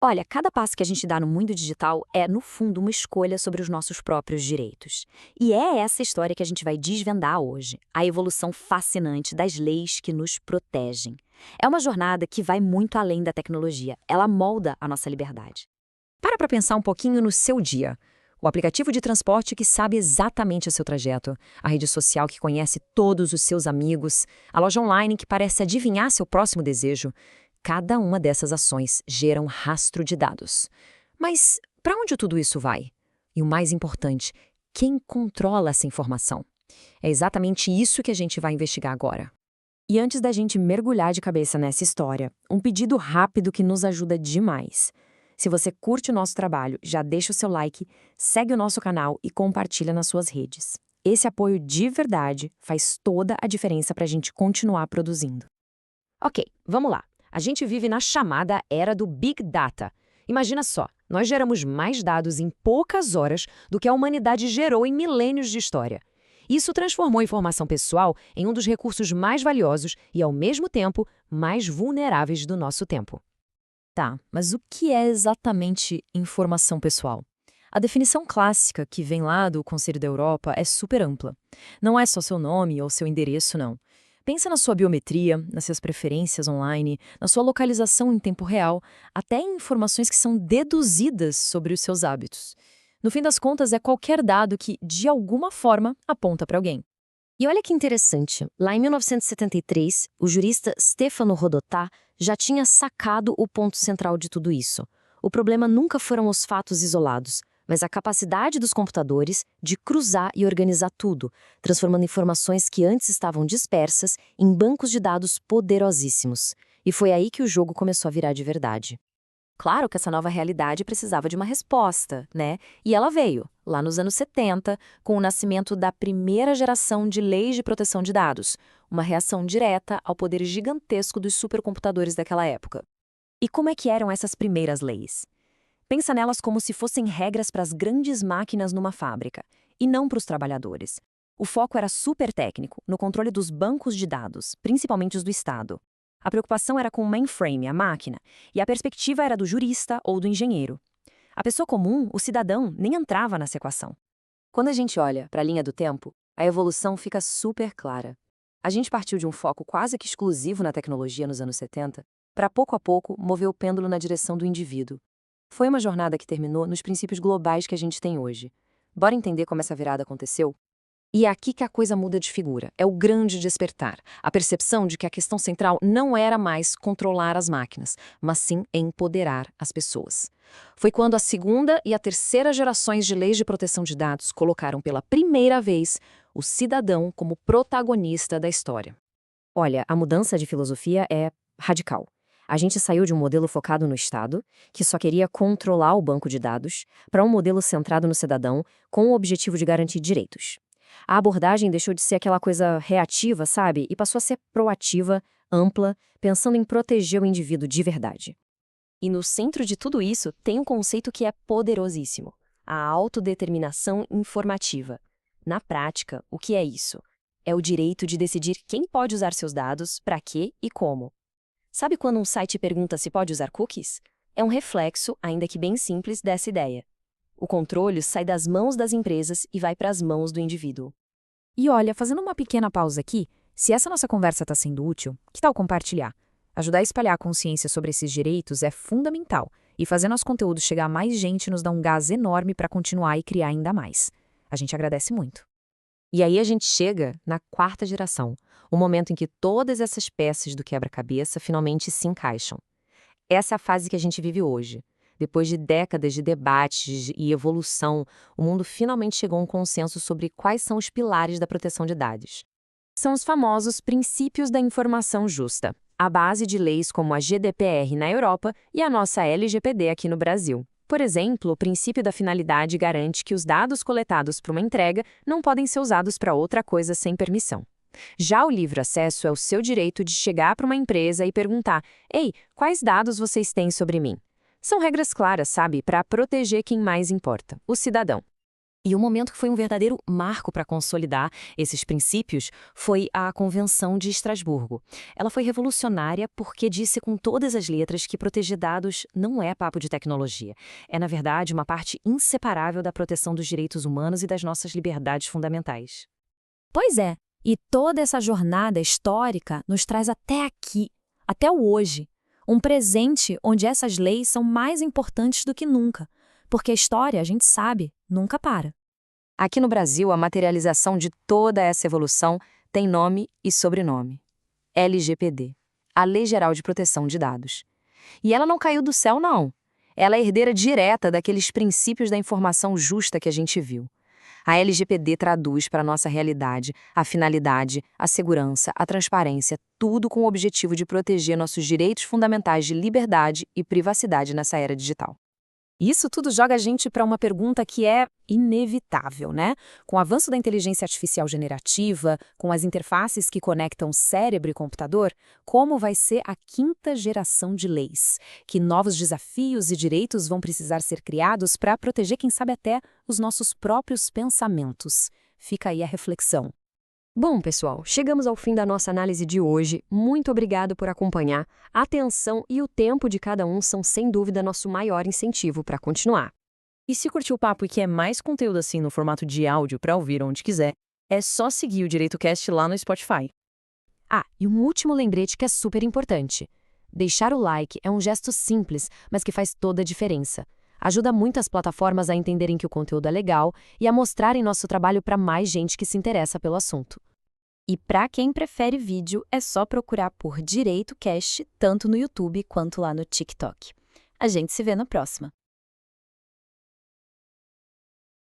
Olha, cada passo que a gente dá no mundo digital é, no fundo, uma escolha sobre os nossos próprios direitos. E é essa história que a gente vai desvendar hoje, a evolução fascinante das leis que nos protegem. É uma jornada que vai muito além da tecnologia, ela molda a nossa liberdade. Para pensar um pouquinho no seu dia. O aplicativo de transporte que sabe exatamente o seu trajeto, a rede social que conhece todos os seus amigos, a loja online que parece adivinhar seu próximo desejo. Cada uma dessas ações gera um rastro de dados. Mas para onde tudo isso vai? E o mais importante, quem controla essa informação? É exatamente isso que a gente vai investigar agora. E antes da gente mergulhar de cabeça nessa história, um pedido rápido que nos ajuda demais. Se você curte o nosso trabalho, já deixa o seu like, segue o nosso canal e compartilha nas suas redes. Esse apoio de verdade faz toda a diferença para a gente continuar produzindo. Ok, vamos lá. A gente vive na chamada era do Big Data. Imagina só, nós geramos mais dados em poucas horas do que a humanidade gerou em milênios de história. Isso transformou a informação pessoal em um dos recursos mais valiosos e, ao mesmo tempo, mais vulneráveis do nosso tempo. Tá, mas o que é exatamente informação pessoal? A definição clássica que vem lá do Conselho da Europa é super ampla. Não é só seu nome ou seu endereço, não. Pensa na sua biometria, nas suas preferências online, na sua localização em tempo real, até em informações que são deduzidas sobre os seus hábitos. No fim das contas, é qualquer dado que, de alguma forma, aponta para alguém. E olha que interessante, lá em 1973, o jurista Stefano Rodotà já tinha sacado o ponto central de tudo isso. O problema nunca foram os fatos isolados, mas a capacidade dos computadores de cruzar e organizar tudo, transformando informações que antes estavam dispersas em bancos de dados poderosíssimos. E foi aí que o jogo começou a virar de verdade. Claro que essa nova realidade precisava de uma resposta, né? E ela veio, lá nos anos 70, com o nascimento da primeira geração de leis de proteção de dados, uma reação direta ao poder gigantesco dos supercomputadores daquela época. E como é que eram essas primeiras leis? Pensa nelas como se fossem regras para as grandes máquinas numa fábrica, e não para os trabalhadores. O foco era super técnico, no controle dos bancos de dados, principalmente os do Estado. A preocupação era com o mainframe, a máquina, e a perspectiva era do jurista ou do engenheiro. A pessoa comum, o cidadão, nem entrava nessa equação. Quando a gente olha para a linha do tempo, a evolução fica super clara. A gente partiu de um foco quase que exclusivo na tecnologia nos anos 70, para pouco a pouco mover o pêndulo na direção do indivíduo. Foi uma jornada que terminou nos princípios globais que a gente tem hoje. Bora entender como essa virada aconteceu? E é aqui que a coisa muda de figura. É o grande despertar. A percepção de que a questão central não era mais controlar as máquinas, mas sim empoderar as pessoas. Foi quando a segunda e a terceira gerações de leis de proteção de dados colocaram pela primeira vez o cidadão como protagonista da história. Olha, a mudança de filosofia é radical. A gente saiu de um modelo focado no Estado, que só queria controlar o banco de dados, para um modelo centrado no cidadão, com o objetivo de garantir direitos. A abordagem deixou de ser aquela coisa reativa, sabe? E passou a ser proativa, ampla, pensando em proteger o indivíduo de verdade. E no centro de tudo isso tem um conceito que é poderosíssimo: a autodeterminação informativa. Na prática, o que é isso? É o direito de decidir quem pode usar seus dados, para quê e como. Sabe quando um site pergunta se pode usar cookies? É um reflexo, ainda que bem simples, dessa ideia. O controle sai das mãos das empresas e vai para as mãos do indivíduo. E olha, fazendo uma pequena pausa aqui, se essa nossa conversa está sendo útil, que tal compartilhar? Ajudar a espalhar a consciência sobre esses direitos é fundamental, e fazer nosso conteúdo chegar a mais gente nos dá um gás enorme para continuar e criar ainda mais. A gente agradece muito. E aí a gente chega na quarta geração, o momento em que todas essas peças do quebra-cabeça finalmente se encaixam. Essa é a fase que a gente vive hoje. Depois de décadas de debates e evolução, o mundo finalmente chegou a um consenso sobre quais são os pilares da proteção de dados. São os famosos princípios da informação justa, a base de leis como a GDPR na Europa e a nossa LGPD aqui no Brasil. Por exemplo, o princípio da finalidade garante que os dados coletados para uma entrega não podem ser usados para outra coisa sem permissão. Já o livre acesso é o seu direito de chegar para uma empresa e perguntar: "Ei, quais dados vocês têm sobre mim?" São regras claras, sabe, para proteger quem mais importa, o cidadão. E o momento que foi um verdadeiro marco para consolidar esses princípios foi a Convenção de Estrasburgo. Ela foi revolucionária porque disse com todas as letras que proteger dados não é papo de tecnologia. É, na verdade, uma parte inseparável da proteção dos direitos humanos e das nossas liberdades fundamentais. Pois é, e toda essa jornada histórica nos traz até aqui, até o hoje. Um presente onde essas leis são mais importantes do que nunca. Porque a história, a gente sabe, nunca para. Aqui no Brasil, a materialização de toda essa evolução tem nome e sobrenome. LGPD, a Lei Geral de Proteção de Dados. E ela não caiu do céu, não. Ela é herdeira direta daqueles princípios da informação justa que a gente viu. A LGPD traduz para a nossa realidade a finalidade, a segurança, a transparência, tudo com o objetivo de proteger nossos direitos fundamentais de liberdade e privacidade nessa era digital. Isso tudo joga a gente para uma pergunta que é inevitável, né? Com o avanço da inteligência artificial generativa, com as interfaces que conectam cérebro e computador, como vai ser a quinta geração de leis? Que novos desafios e direitos vão precisar ser criados para proteger, quem sabe até, os nossos próprios pensamentos? Fica aí a reflexão. Bom, pessoal, chegamos ao fim da nossa análise de hoje. Muito obrigado por acompanhar. A atenção e o tempo de cada um são, sem dúvida, nosso maior incentivo para continuar. E se curtiu o papo e quer mais conteúdo assim no formato de áudio para ouvir onde quiser, é só seguir o DireitoCast lá no Spotify. Ah, e um último lembrete que é super importante. Deixar o like é um gesto simples, mas que faz toda a diferença. Ajuda muito as plataformas a entenderem que o conteúdo é legal e a mostrarem nosso trabalho para mais gente que se interessa pelo assunto. E para quem prefere vídeo, é só procurar por DireitoCast, tanto no YouTube quanto lá no TikTok. A gente se vê na próxima.